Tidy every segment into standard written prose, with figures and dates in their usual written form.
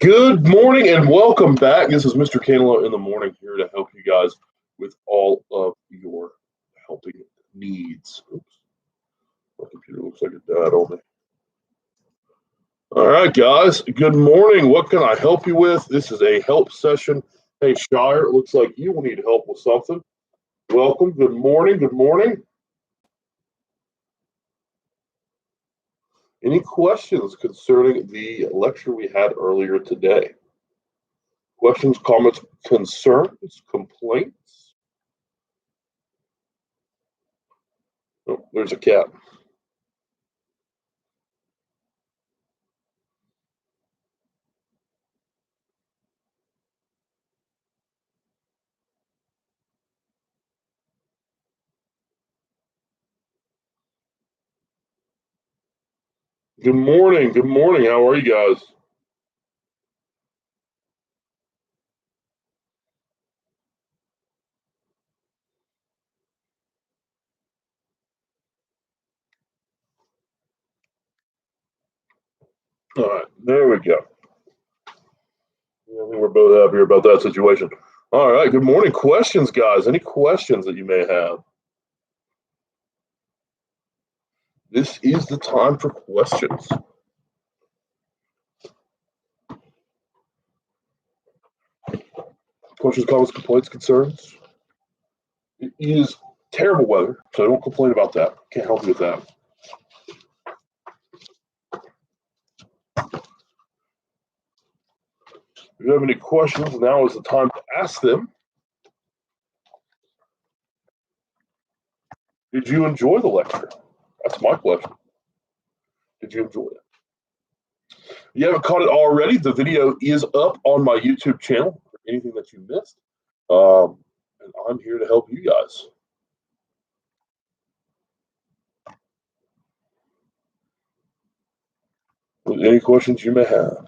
Good morning and welcome back. This is Mr. Canelo in the morning here to help you guys with all of your helping needs. Oops, my computer looks like it died on me. All right, guys. Good morning. What can I help you with? This is a help session. Hey, Shire, it looks like you will need help with something. Welcome. Good morning. Good morning. Any questions concerning the lecture we had earlier today? Questions, comments, concerns, complaints? Oh, there's a cat. Good morning. Good morning. How are you guys? All right, there we go. Yeah, I think we're both happier about that situation. All right, good morning. Questions, guys. Any questions that you may have? This is the time for questions. Questions, comments, complaints, concerns? It is terrible weather, so don't complain about that. Can't help you with that. If you have any questions, now is the time to ask them. Did you enjoy the lecture? That's my question. Did you enjoy it? If you haven't caught it already, the video is up on my YouTube channel for anything that you missed. And I'm here to help you guys. With any questions you may have.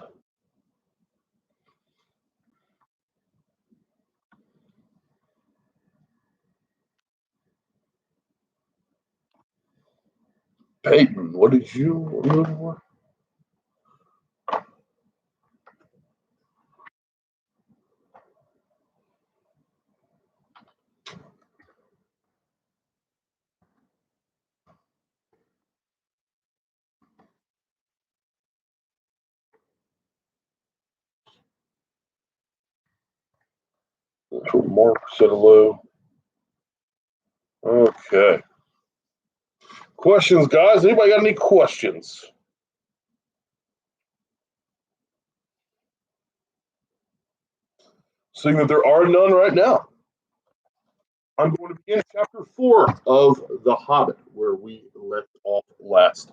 Peyton, what are you looking for? That's what Mark said hello. Okay. Questions, guys? Anybody got any questions? Seeing that there are none right now, I'm going to begin chapter 4 of The Hobbit, where we left off last.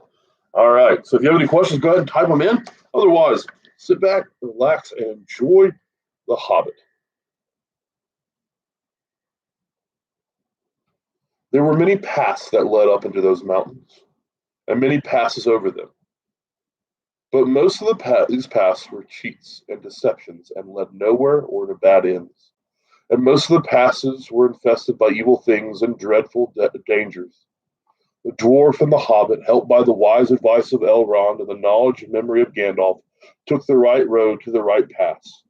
All right. So if you have any questions, go ahead and type them in. Otherwise, sit back, relax, and enjoy The Hobbit. There were many paths that led up into those mountains, and many passes over them. But most of these paths were cheats and deceptions and led nowhere or to bad ends. And most of the passes were infested by evil things and dreadful dangers. The dwarf and the hobbit, helped by the wise advice of Elrond and the knowledge and memory of Gandalf, took the right road to the right pass.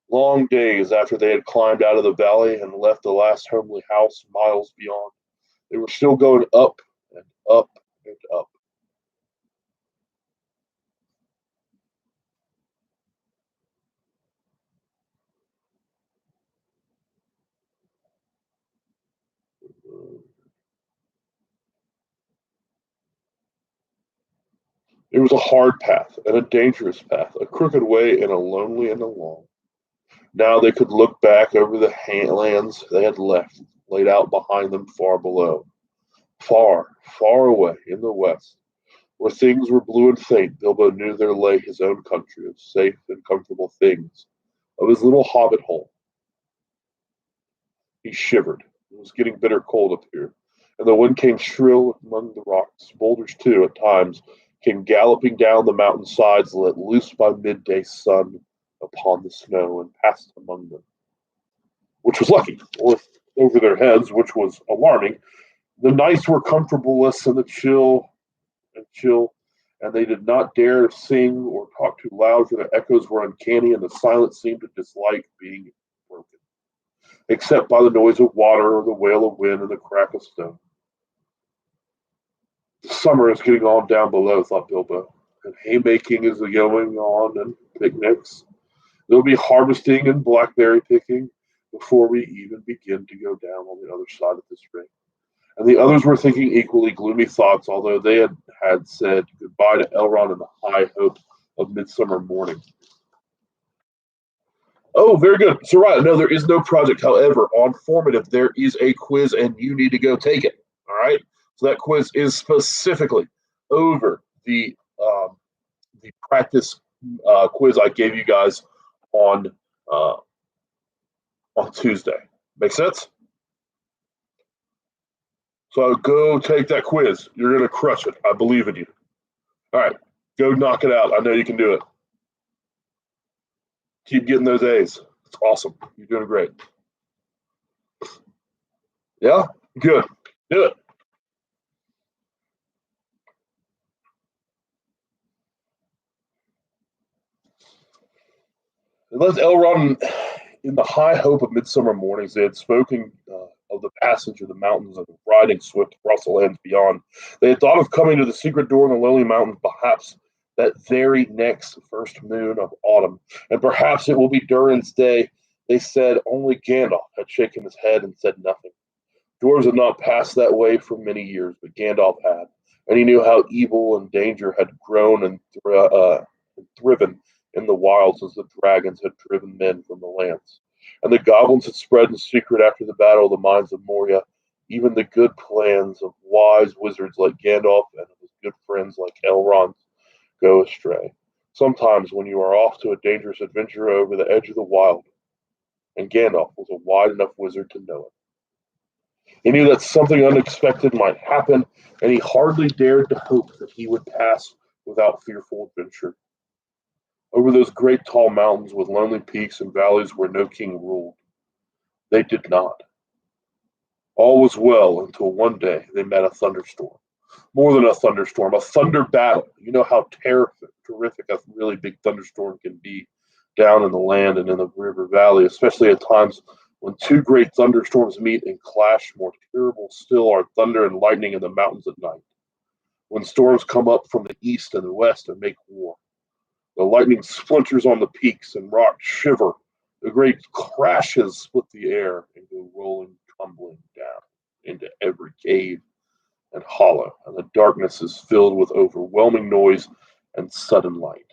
Long days after they had climbed out of the valley and left the last homely house miles beyond, they were still going up and up and up. It was a hard path and a dangerous path, a crooked way and a lonely and a long. Now they could look back over the lands they had left, laid out behind them far below. Far, far away in the west, where things were blue and faint, Bilbo knew there lay his own country of safe and comfortable things, of his little hobbit hole. He shivered. It was getting bitter cold up here, and the wind came shrill among the rocks. Boulders, too, at times, came galloping down the mountain sides, let loose by midday sun upon the snow, and passed among them, which was lucky, or over their heads, which was alarming. The nights were comfortableless, and the chill, and they did not dare sing or talk too loud, for the echoes were uncanny, and the silence seemed to dislike being broken, except by the noise of water or the wail of wind and the crack of stone. The summer is getting on down below, thought Bilbo, and haymaking is going on and picnics. There'll be harvesting and blackberry picking before we even begin to go down on the other side of this ring. And the others were thinking equally gloomy thoughts, although they had said goodbye to Elrond in the high hope of midsummer morning. Oh, very good. So, right, no, there is no project. However, on formative, there is a quiz, and you need to go take it. All right. So that quiz is specifically over the practice quiz I gave you guys on uh, on Tuesday. Make sense? So go take that quiz. You're gonna crush it. I believe in you. All right, go knock it out. I know you can do it. Keep getting those A's. It's awesome. You're doing great. Yeah, good. Do it. And let Elrond, in the high hope of midsummer mornings, they had spoken of the passage of the mountains and riding swift across the lands beyond. They had thought of coming to the secret door in the lonely mountains, perhaps that very next first moon of autumn, and perhaps it will be Durin's day. They said only Gandalf had shaken his head and said nothing. Dwarves had not passed that way for many years, but Gandalf had, and he knew how evil and danger had grown and thriven in the wilds as the dragons had driven men from the lands. And the goblins had spread in secret after the battle of the mines of Moria. Even the good plans of wise wizards like Gandalf and of his good friends like Elrond go astray. Sometimes when you are off to a dangerous adventure over the edge of the wild, and Gandalf was a wide enough wizard to know it. He knew that something unexpected might happen, and he hardly dared to hope that he would pass without fearful adventure. Over those great tall mountains with lonely peaks and valleys where no king ruled, they did not. All was well until one day they met a thunderstorm. More than a thunderstorm, a thunder battle. You know how terrific a really big thunderstorm can be down in the land and in the river valley, especially at times when two great thunderstorms meet and clash. More terrible still are thunder and lightning in the mountains at night, when storms come up from the east and the west and make war. The lightning splinters on the peaks and rocks shiver. The great crashes split the air and go rolling, tumbling down into every cave and hollow, and the darkness is filled with overwhelming noise and sudden light.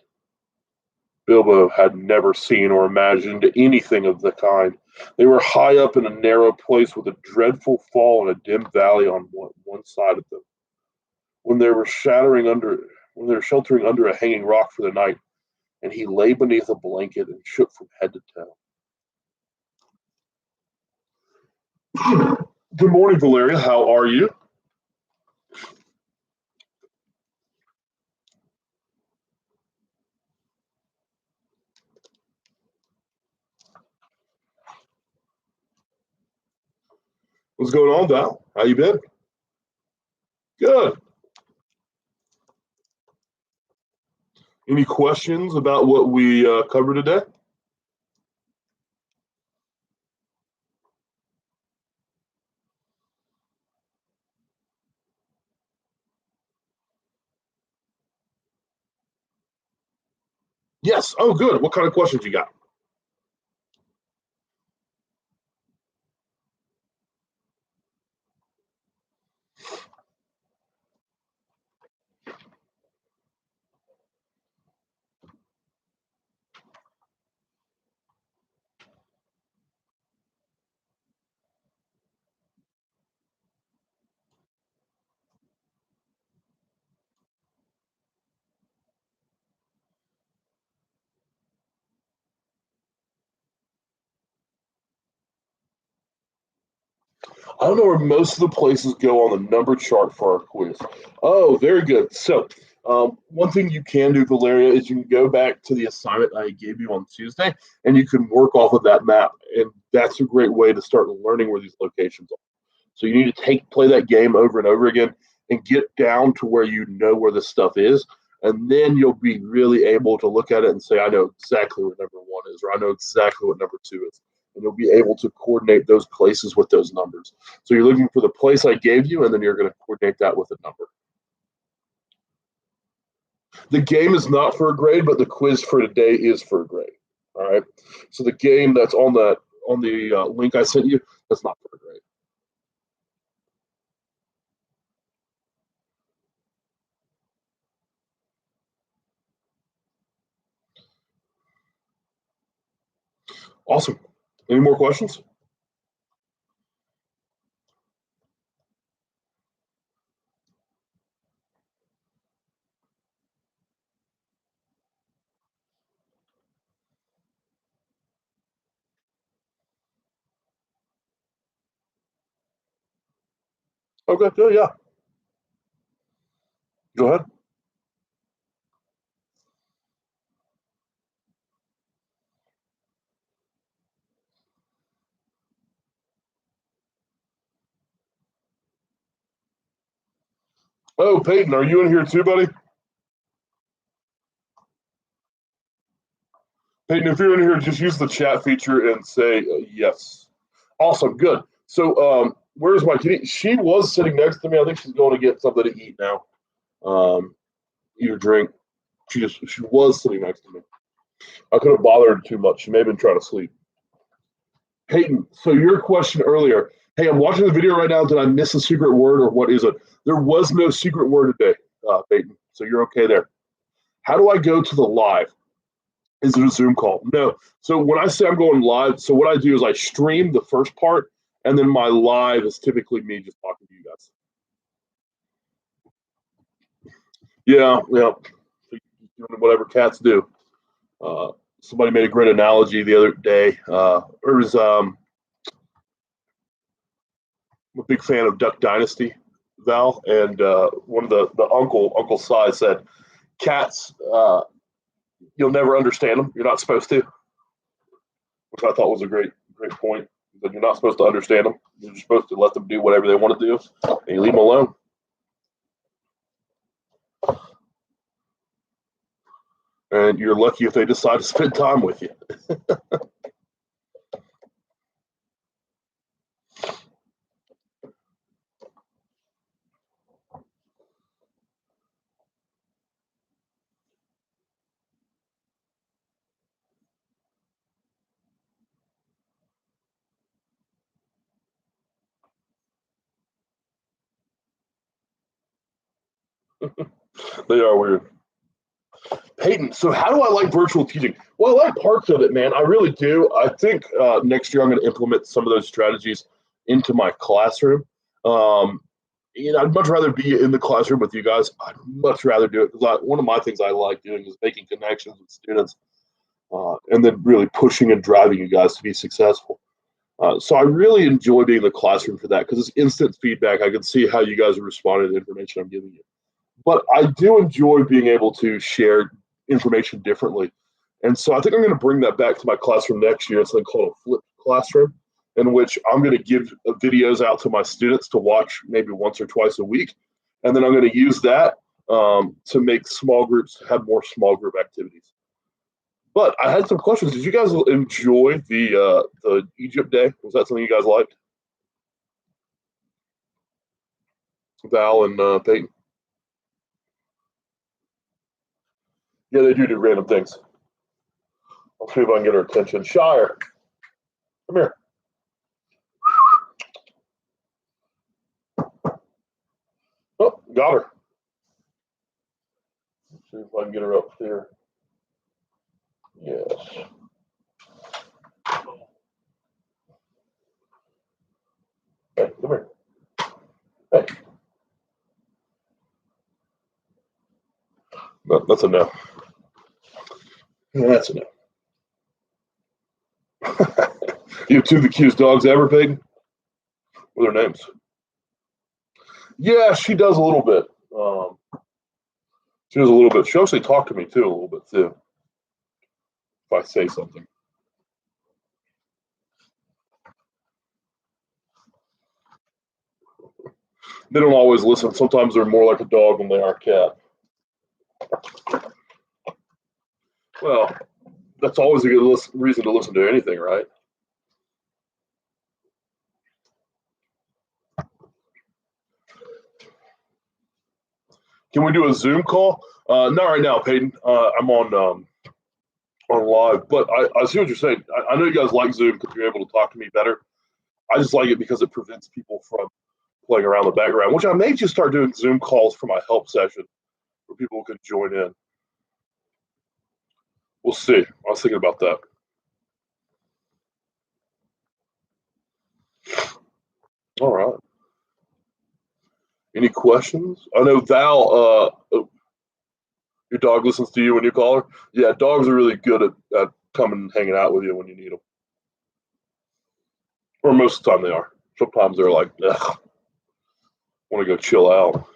Bilbo had never seen or imagined anything of the kind. They were high up in a narrow place with a dreadful fall and a dim valley on one side of them. When they were sheltering under a hanging rock for the night, and he lay beneath a blanket and shook from head to toe. Good morning, Valeria. How are you? What's going on, Val? How you been? Good. Any questions about what we covered today? Yes. Oh, good. What kind of questions you got? I don't know where most of the places go on the number chart for our quiz. Oh, very good. So, one thing you can do, Valeria, is you can go back to the assignment I gave you on Tuesday, and you can work off of that map. And that's a great way to start learning where these locations are. So you need to play that game over and over again and get down to where you know where this stuff is. And then you'll be really able to look at it and say, I know exactly what number one is, or I know exactly what number two is. And you'll be able to coordinate those places with those numbers. So you're looking for the place I gave you, and then you're going to coordinate that with a number. The game is not for a grade, but the quiz for today is for a grade. All right. So the game that's on the link I sent you, that's not for a grade. Awesome. Any more questions? Okay. Yeah. Go ahead. Oh, Peyton, are you in here too, buddy? Peyton, if you're in here, just use the chat feature and say yes. Awesome. Good. So, where's my kitty? She was sitting next to me. I think she's going to get something to eat now. Eat or drink. She was sitting next to me. I could have bothered her too much. She may have been trying to sleep. Peyton, so your question earlier, hey, I'm watching the video right now. Did I miss a secret word or what is it? There was no secret word today, Peyton. So you're okay there. How do I go to the live? Is it a Zoom call? No. So when I say I'm going live, so what I do is I stream the first part, and then my live is typically me just talking to you guys. Yeah. Doing whatever cats do. Somebody made a great analogy the other day. It was I'm a big fan of Duck Dynasty, Val, and one of the Uncle Si said, "Cats, you'll never understand them. You're not supposed to," which I thought was a great point. That you're not supposed to understand them. You're supposed to let them do whatever they want to do, and you leave them alone. And you're lucky if they decide to spend time with you. They are weird. Peyton, so how do I like virtual teaching? Well, I like parts of it, man. I really do. I think next year I'm going to implement some of those strategies into my classroom. Um, I'd much rather be in the classroom with you guys. I'd much rather do it because one of my things I like doing is making connections with students, and then really pushing and driving you guys to be successful. So I really enjoy being in the classroom for that because it's instant feedback. I can see how you guys are responding to the information I'm giving you. But I do enjoy being able to share information differently. And so I think I'm going to bring that back to my classroom next year. It's something called a flipped classroom, in which I'm going to give videos out to my students to watch maybe once or twice a week. And then I'm going to use that to make small groups have more small group activities. But I had some questions. Did you guys enjoy the Egypt day? Was that something you guys liked? Val and Peyton? Yeah, they do random things. I'll see if I can get her attention. Shire, come here. Oh, got her. Let's see if I can get her up here. Yes. Hey, come here. Hey. No, that's a no. That's a no. You have two of the cutest dogs ever, Peyton? What are their names? Yeah, she does a little bit. She does a little bit. She actually talked to me too, a little bit too. If I say something. They don't always listen. Sometimes they're more like a dog than they are a cat. Well, that's always a good reason to listen to anything, right? Can we do a Zoom call? Not right now, Peyton. I'm on live, but I see what you're saying. I know you guys like Zoom because you're able to talk to me better. I just like it because it prevents people from playing around the background, which I may just start doing Zoom calls for my help session where people can join in. We'll see. I was thinking about that. All right. Any questions? I know Val, your dog listens to you when you call her. Yeah, dogs are really good at coming and hanging out with you when you need them. Or most of the time they are. Sometimes they're like, ugh, want to go chill out.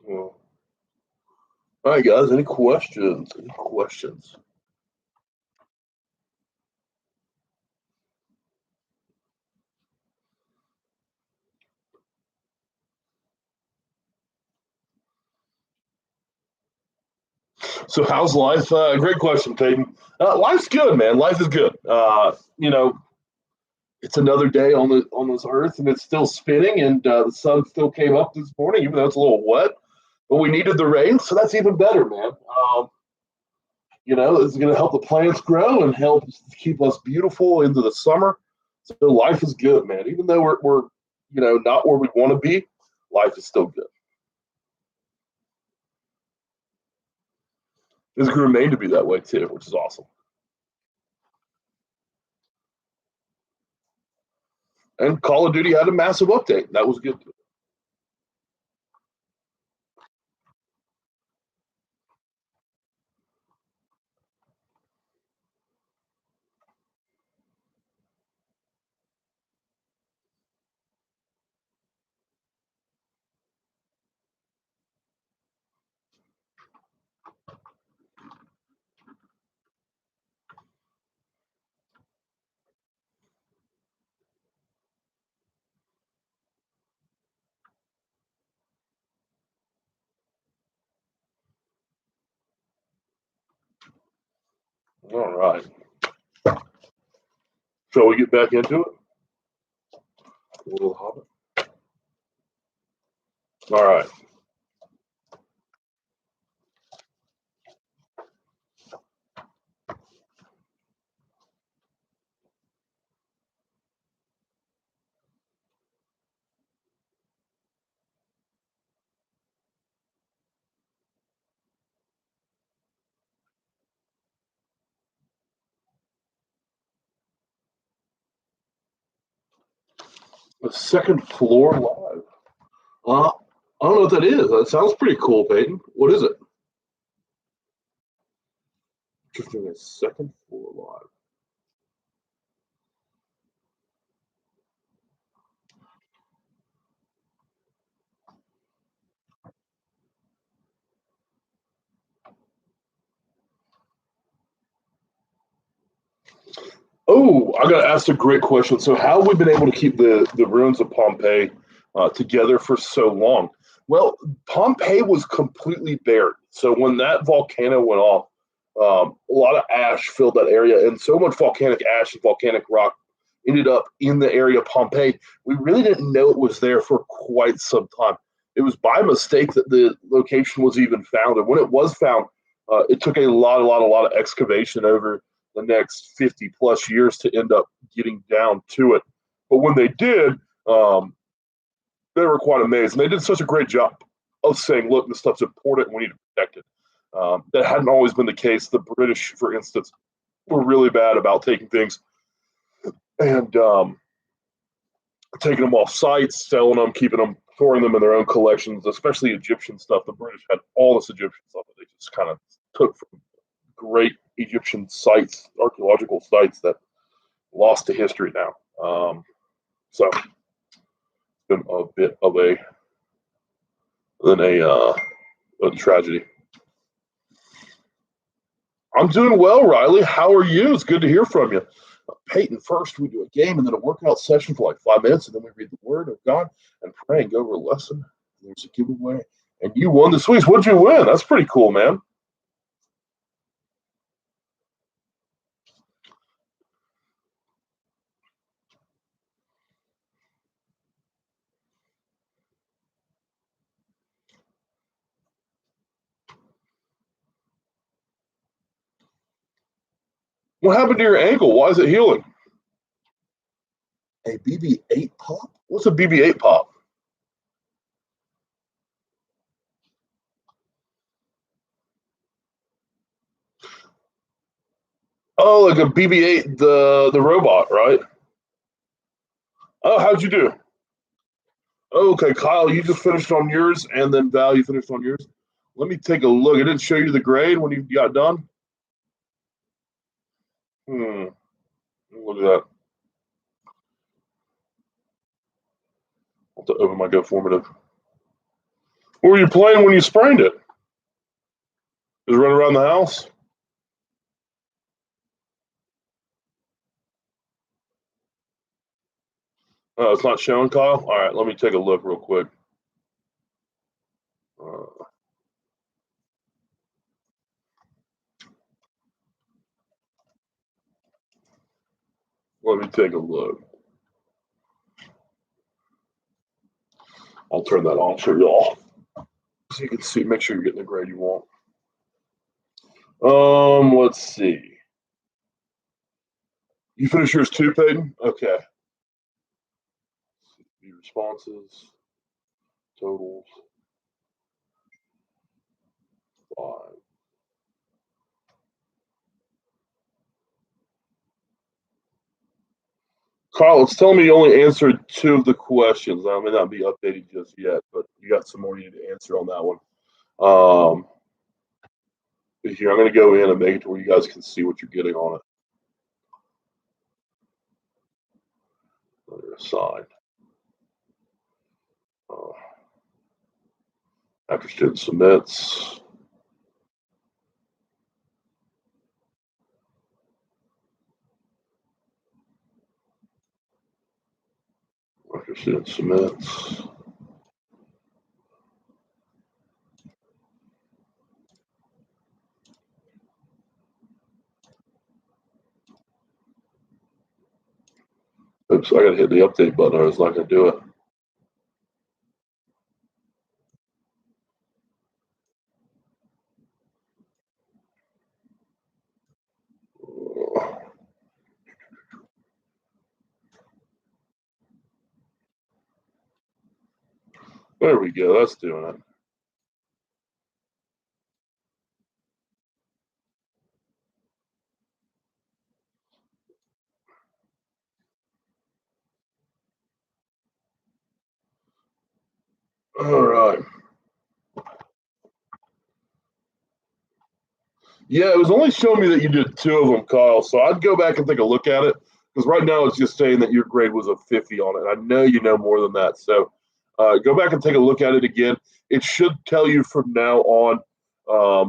Well, all right, guys. Any questions? Any questions? So, how's life? Great question, Peyton. Life's good, man. Life is good. It's another day on this earth, and it's still spinning, and the sun still came up this morning, even though it's a little wet. But we needed the rain, so that's even better, man. It's going to help the plants grow and help keep us beautiful into the summer. So life is good, man. Even though we're not where we want to be, life is still good. It's going to remain to be that way too, which is awesome. And Call of Duty had a massive update. That was good. All right. Shall we get back into it? A little hobbit. All right. The second floor live. I don't know what that is. That sounds pretty cool, Peyton. What is it? Interesting. A second floor live. Oh, I got to ask a great question. So, how have we been able to keep the ruins of Pompeii together for so long? Well, Pompeii was completely buried. So, when that volcano went off, a lot of ash filled that area, and so much volcanic ash and volcanic rock ended up in the area of Pompeii. We really didn't know it was there for quite some time. it was by mistake that the location was even found. And when it was found, it took a lot of excavation over the next 50 plus years to end up getting down to it. But when they did, they were quite amazed. And they did such a great job of saying, look, this stuff's important and we need to protect it. That hadn't always been the case. The British, for instance, were really bad about taking things and taking them off sites, selling them, keeping them, storing them in their own collections, especially Egyptian stuff. The British had all this Egyptian stuff that they just kind of took from great Egyptian sites, archaeological sites that lost to history now. So it's been a bit of a tragedy. I'm doing well, Riley. How are you? It's good to hear from you. Peyton, first we do a game and then a workout session for like 5 minutes, and then we read the Word of God and pray and go over a lesson. There's a giveaway, and you won the sweets. What'd you win? That's pretty cool, man. What happened to your ankle? Why is it healing? A BB-8 pop? What's a BB-8 pop? Oh, like a BB-8, the robot, right? Oh, how'd you do? Okay, Kyle, you just finished on yours, and then Val, you finished on yours. Let me take a look. It didn't show you the grade when you got done. Look at that. I'll have to open my GoFormative. What were you playing when you sprained it? Just run around the house? Oh, it's not showing, Kyle? All right, let me take a look real quick. Uh, Let me take a look. I'll turn that on for y'all so you can see. Make sure you're getting the grade you want. Let's see. You finished yours too, Peyton? Okay. Responses, totals, 5. Kyle, it's telling me you only answered 2 of the questions. I may not be updated just yet, but you got some more you need to answer on that one. Here, I'm going to go in and make it to where you guys can see what you're getting on it. They're assigned. After student submits. After student submits. Oops, I got to hit the update button or it's not going to do it. There we go. That's doing it. All right. Yeah, it was only showing me that you did 2 of them, Kyle. So I'd go back and take a look at it because right now it's just saying that your grade was a 50 on it. I know you know more than that. So go back and take a look at it again. It should tell you from now on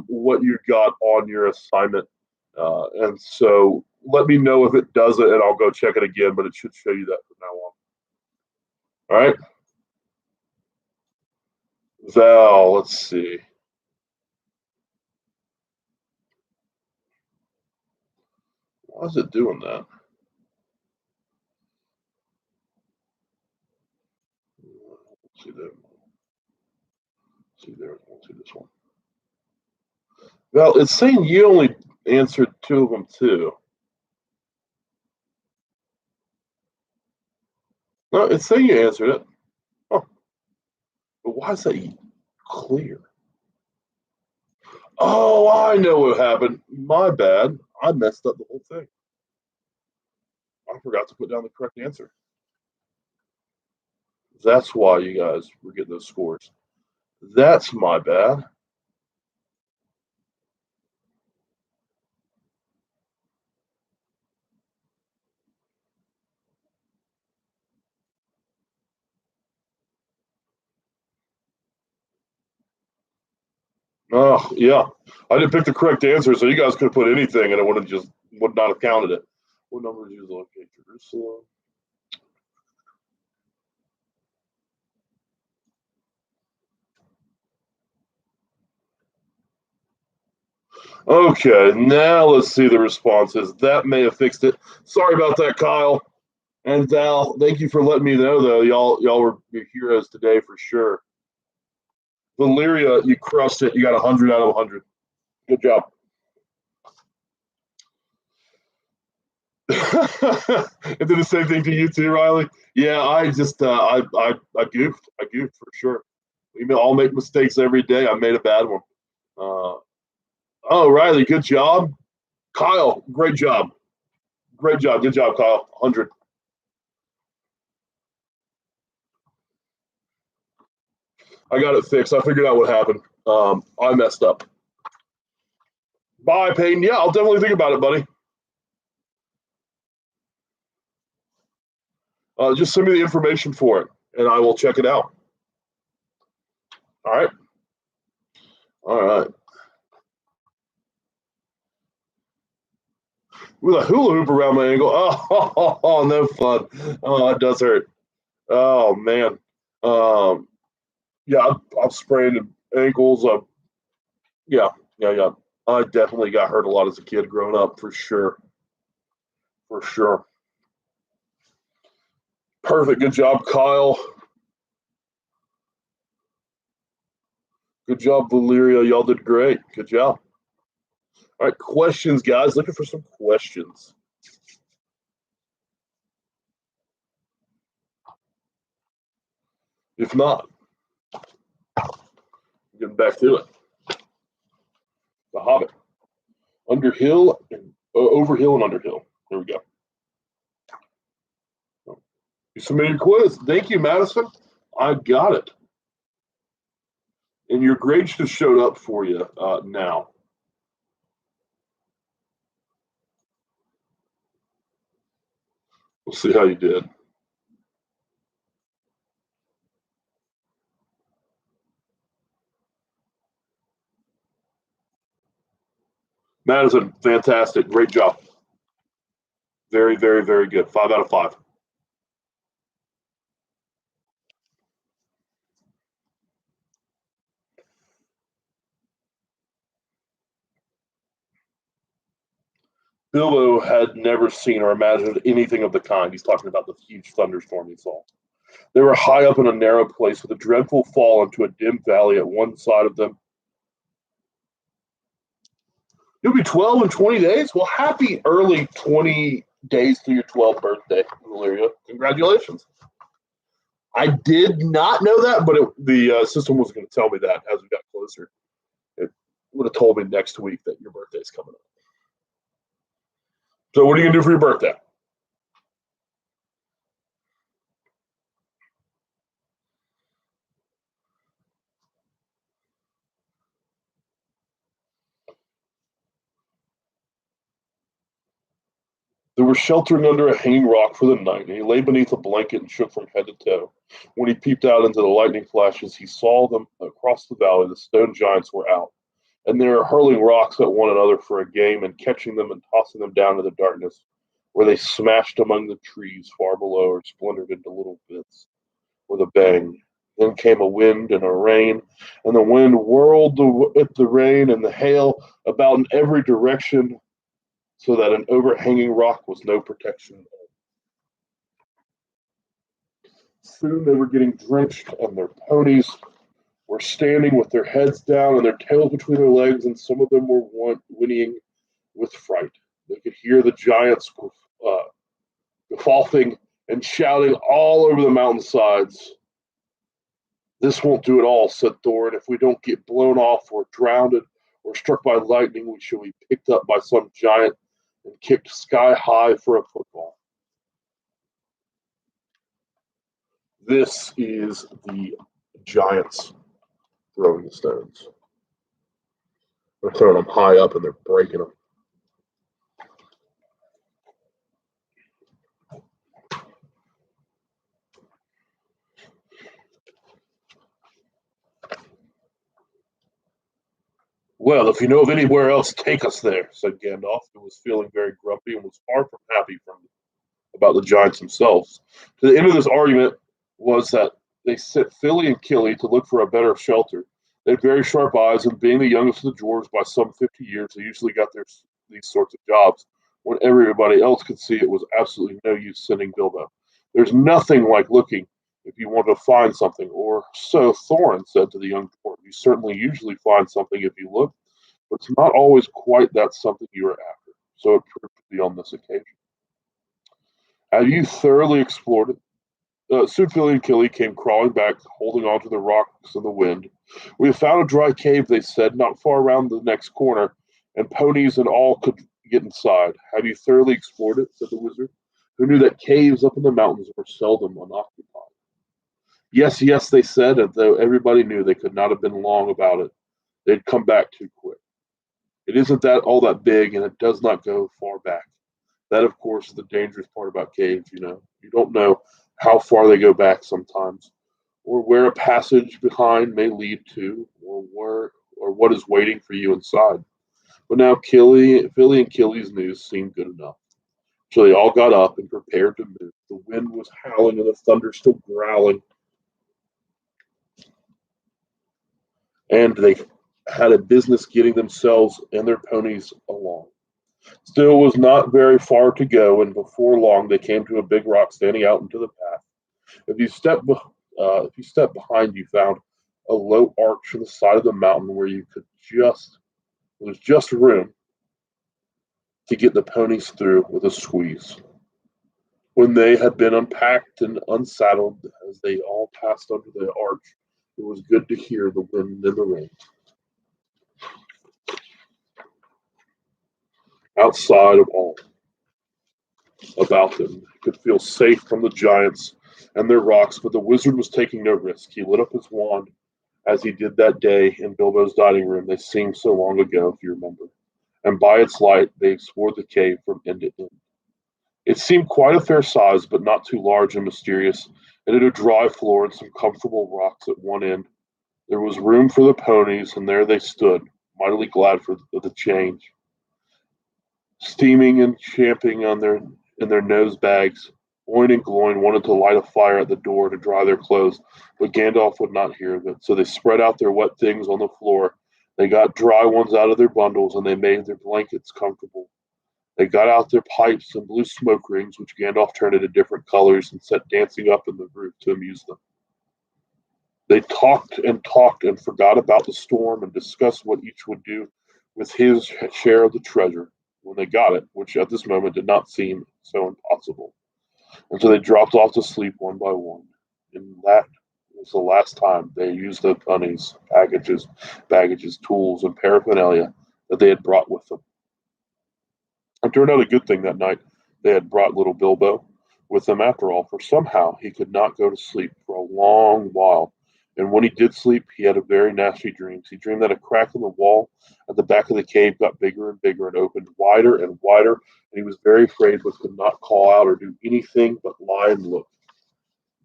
what you got on your assignment. And so let me know if it does it and I'll go check it again, but it should show you that from now on. All right. Val, let's see. Why is it doing that? Let's see that. See there. Let's see this one. Well, it's saying you only answered 2 of them too. No, it's saying you answered it. Oh, but why is that clear? Oh, I know what happened. My bad. I messed up the whole thing. I forgot to put down the correct answer. That's why you guys were getting those scores. That's my bad. Oh, yeah. I didn't pick the correct answer, so you guys could have put anything and it would not have counted it. What number did you locate Jerusalem? Okay, now let's see the responses. That may have fixed it. Sorry about that, Kyle and Val. Thank you for letting me know, though. Y'all were your heroes today for sure. Valeria, you crushed it. You got 100 out of 100. Good job. It did the same thing to you too, Riley. Yeah, I just I goofed. I goofed for sure. We all make mistakes every day. I made a bad one. Oh, Riley, good job. Kyle, great job. Great job. Good job, Kyle. 100. I got it fixed. I figured out what happened. I messed up. Bye, Peyton. Yeah, I'll definitely think about it, buddy. Just send me the information for it, and I will check it out. All right. All right. With a hula hoop around my ankle. Oh, no fun. Oh, it does hurt. Oh, man. Yeah, I've sprained ankles. Yeah. I definitely got hurt a lot as a kid growing up, for sure. For sure. Perfect. Good job, Kyle. Good job, Valeria. Y'all did great. Good job. All right, questions, guys. Looking for some questions. If not, getting back to it. The Hobbit. Underhill and Overhill and Underhill. There we go. You submitted a quiz. Thank you, Madison. I got it. And your grades just showed up for you now. We'll see how you did. Madison, fantastic. Great job. Very, very, very good. 5 out of 5. Bilbo had never seen or imagined anything of the kind. He's talking about the huge thunderstorm he saw. They were high up in a narrow place with a dreadful fall into a dim valley at one side of them. You'll be 12 in 20 days? Well, happy early 20 days to your 12th birthday, Valeria. Congratulations. I did not know that, but the system was going to tell me that as we got closer. It would have told me next week that your birthday's coming up. So what are you going to do for your birthday? They were sheltering under a hanging rock for the night, and he lay beneath a blanket and shook from head to toe. When he peeped out into the lightning flashes, he saw them across the valley. The stone giants were out, and they were hurling rocks at one another for a game and catching them and tossing them down to the darkness, where they smashed among the trees far below or splintered into little bits with a bang. Then came a wind and a rain, and the wind whirled the rain and the hail about in every direction, so that an overhanging rock was no protection. Soon they were getting drenched, and their ponies were were standing with their heads down and their tails between their legs, and some of them were whinnying with fright. They could hear the giants guffawing and shouting all over the mountainsides. "This won't do at all," said Thorin. "If we don't get blown off or drowned or struck by lightning, we shall be picked up by some giant and kicked sky high for a football." This is the giants throwing the stones. They're throwing them high up and they're breaking them. "Well, if you know of anywhere else, take us there," said Gandalf, who was feeling very grumpy and was far from happy about the giants themselves. To the end of this argument was that they sent Fili and Kili to look for a better shelter. They had very sharp eyes, and being the youngest of the dwarves by some 50 years, they usually got these sorts of jobs when everybody else could see it was absolutely no use sending Bilbo. "There's nothing like looking if you want to find something, or so Thorin said to the young dwarf. You certainly usually find something if you look, but it's not always quite that something you are after. So it proved to be on this occasion. Have you thoroughly explored it?" Soon Fili and Kili came crawling back, holding on to the rocks in the wind. "We have found a dry cave," they said, "not far around the next corner, and ponies and all could get inside." "Have you thoroughly explored it?" said the wizard, who knew that caves up in the mountains were seldom unoccupied. "Yes, yes," they said, and though everybody knew they could not have been long about it, they'd come back too quick. "It isn't that all that big, and it does not go far back." That, of course, is the dangerous part about caves, you know. You don't know how far they go back sometimes, or where a passage behind may lead to, or what is waiting for you inside. But now Fili and Kili's news seemed good enough. So they all got up and prepared to move. The wind was howling and the thunder still growling, and they had a business getting themselves and their ponies along. Still, it was not very far to go, and before long they came to a big rock standing out into the path. If you step behind, you found a low arch on the side of the mountain where you could there was just room to get the ponies through with a squeeze. When they had been unpacked and unsaddled, as they all passed under the arch, it was good to hear the wind and the rain. Outside of all about them, they could feel safe from the giants and their rocks, but the wizard was taking no risk. He lit up his wand as he did that day in Bilbo's dining room. They seemed so long ago, if you remember. And by its light, they explored the cave from end to end. It seemed quite a fair size, but not too large and mysterious. It had a dry floor and some comfortable rocks at one end. There was room for the ponies, and there they stood, mightily glad for the change, steaming and champing in their nose bags. Oin and Gloin wanted to light a fire at the door to dry their clothes, but Gandalf would not hear of it. So they spread out their wet things on the floor. They got dry ones out of their bundles, and they made their blankets comfortable. They got out their pipes and blew smoke rings, which Gandalf turned into different colors and set dancing up in the roof to amuse them. They talked and forgot about the storm and discussed what each would do with his share of the treasure when they got it, which at this moment did not seem so impossible. And so they dropped off to sleep one by one. And that was the last time they used the ponies, baggages, tools, and paraphernalia that they had brought with them. It turned out a good thing that night they had brought little Bilbo with them after all, for somehow he could not go to sleep for a long while. And when he did sleep, he had a very nasty dreams. He dreamed that a crack in the wall at the back of the cave got bigger and bigger and opened wider and wider, and he was very afraid but could not call out or do anything but lie and look.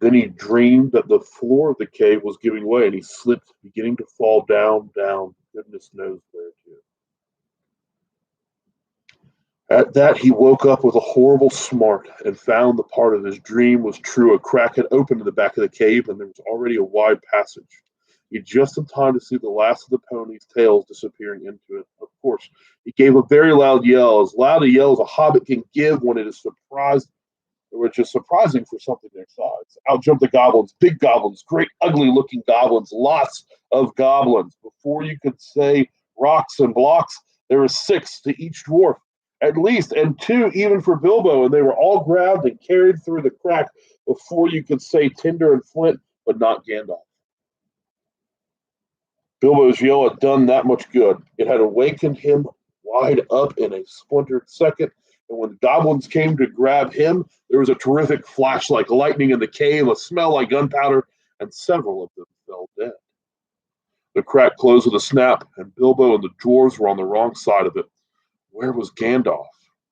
Then he dreamed that the floor of the cave was giving way, and he slipped, beginning to fall down, goodness knows where to. At that, he woke up with a horrible smart and found the part of his dream was true. A crack had opened in the back of the cave, and there was already a wide passage. He had just in time to see the last of the ponies' tails disappearing into it. Of course, he gave a very loud a yell as a hobbit can give when it is surprised, which is surprising for something their size. Out jumped the goblins, big goblins, great ugly-looking goblins, lots of goblins. Before you could say rocks and blocks, there were 6 to each dwarf, at least, and 2 even for Bilbo, and they were all grabbed and carried through the crack before you could say tinder and flint, but not Gandalf. Bilbo's yell had done that much good. It had awakened him wide up in a splintered second, and when the goblins came to grab him, there was a terrific flash like lightning in the cave, a smell like gunpowder, and several of them fell dead. The crack closed with a snap, and Bilbo and the dwarves were on the wrong side of it. Where was Gandalf?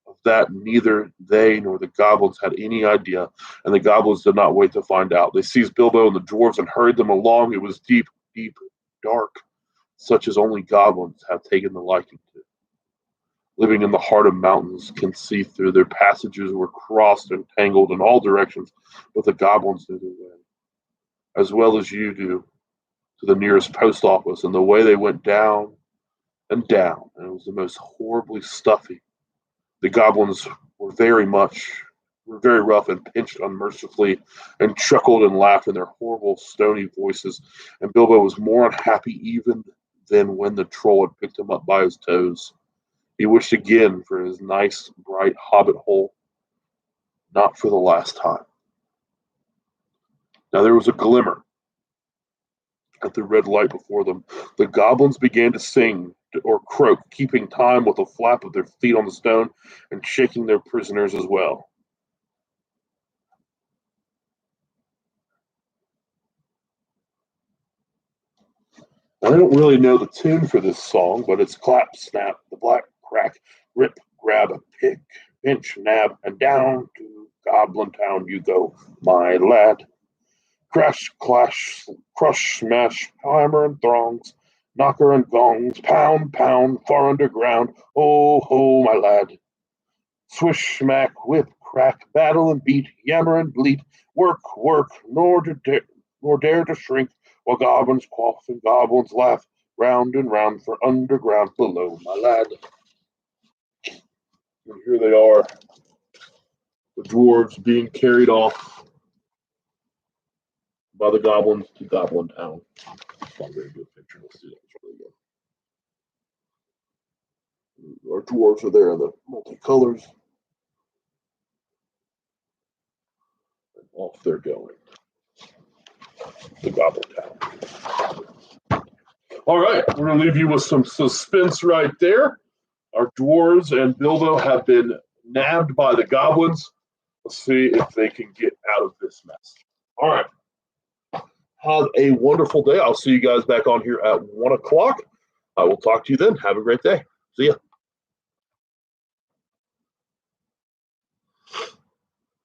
Of that, neither they nor the goblins had any idea, and the goblins did not wait to find out. They seized Bilbo and the dwarves and hurried them along. It was deep, deep, dark, such as only goblins have taken the liking to. Living in the heart of mountains can see through. Their passages were crossed and tangled in all directions, but the goblins knew their way, as well as you do, to the nearest post office, and the way they went down and down, and it was the most horribly stuffy. The goblins were very rough and pinched unmercifully, and chuckled and laughed in their horrible stony voices, and Bilbo was more unhappy even than when the troll had picked him up by his toes. He wished again for his nice, bright hobbit hole, not for the last time. Now there was a glimmer at the red light before them. The goblins began to sing or croak, keeping time with the flap of their feet on the stone and shaking their prisoners as well. I don't really know the tune for this song, but it's clap, snap, the black crack, rip, grab a pick, pinch, nab, and down to Goblin Town you go, my lad. Crash, clash, crush, smash, hammer and throngs, knocker and gongs, pound, pound, far underground, oh, ho, my lad. Swish, smack, whip, crack, battle and beat, yammer and bleat, work, work, nor dare to shrink, while goblins quaff and goblins laugh, round and round for underground below, my lad. And here they are, the dwarves being carried off by the goblins to Goblin Town. Not a very good picture. Let's see that. Really good. Our dwarves are there in the multicolors. And off they're going. The Goblin Town. All right, we're going to leave you with some suspense right there. Our dwarves and Bilbo have been nabbed by the goblins. Let's see if they can get out of this mess. All right. Have a wonderful day. I'll see you guys back on here at 1 o'clock. I will talk to you then. Have a great day. See ya.